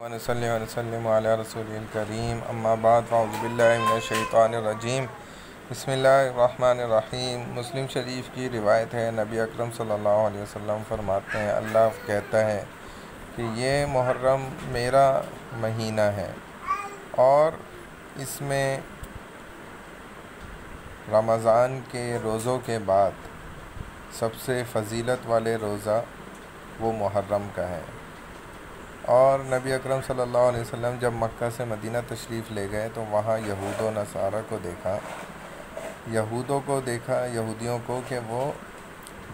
ونصلی ونسلم علی رسول الکریم اما بعد فاعوذ باللہ من الشیطان الرجیم بسم اللہ الرحمن الرحیم۔ مسلم شریف کی روایت ہے، نبی اکرم صلی اللہ علیہ وسلم فرماتے ہیں، اللہ کہتا ہے کہ یہ محرم میرا مہینہ ہے اور اس میں رمضان کے روزوں کے بعد سب سے فضیلت والے روزہ وہ محرم کا ہے۔ اور نبی اکرم صلی اللہ علیہ وسلم جب مکہ سے مدینہ تشریف لے گئے تو وہاں یہود و نصارہ کو دیکھا، یہودیوں کو کہ وہ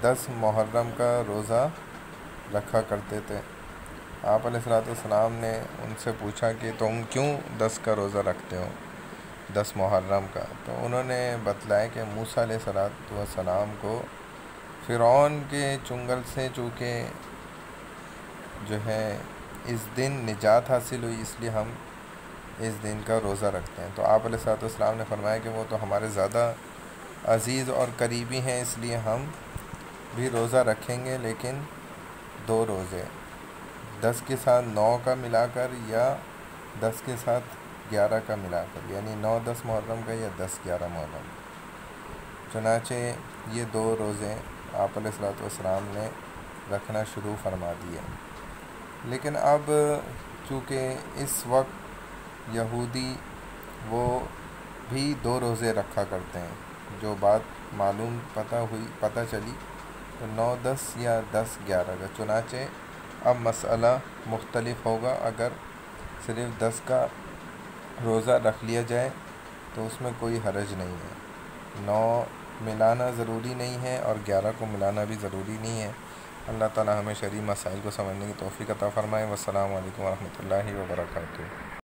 10 محرم کا روزہ رکھا کرتے تھے۔ آپ علیہ السلام نے ان سے پوچھا کہ تم کیوں 10 کا روزہ رکھتے ہو، 10 محرم کا؟ تو انہوں نے بتلایا کہ موسیٰ علیہ السلام کو فرعون کے چنگل سے چونکہ جو ہے اس دن نجات حاصل ہوئی، اس لیے ہم اس دن کا روزہ رکھتے ہیں۔ تو آپ علیہ السلام نے فرمایا کہ وہ تو ہمارے زیادہ عزیز اور قریبی ہیں، اس لیے ہم بھی روزہ رکھیں گے، لیکن 2 روزے، 10 کے ساتھ 9 کا ملا کر یا 10 کے ساتھ 11 کا ملا کر، یعنی 9-10 محرم کا یا 10-11 محرم۔ چنانچہ یہ 2 روزے آپ علیہ السلام نے رکھنا شروع فرما دیے۔ لیکن اب چونکہ اس وقت یہودی وہ بھی 2 روزے رکھا کرتے ہیں، جو بات پتہ چلی تو 9-10 یا 10-11 کا، چنانچہ اب مسئلہ مختلف ہوگا۔ اگر صرف 10 کا روزہ رکھ لیا جائے تو اس میں کوئی حرج نہیں ہے، 9 ملانا ضروری نہیں ہے اور 11 کو ملانا بھی ضروری نہیں ہے۔ اللہ تعالی ہمیں شرعی مسائل کو سمجھنے کی توفیق عطا فرمائے۔ والسلام علیکم ورحمۃ اللہ وبرکاتہ۔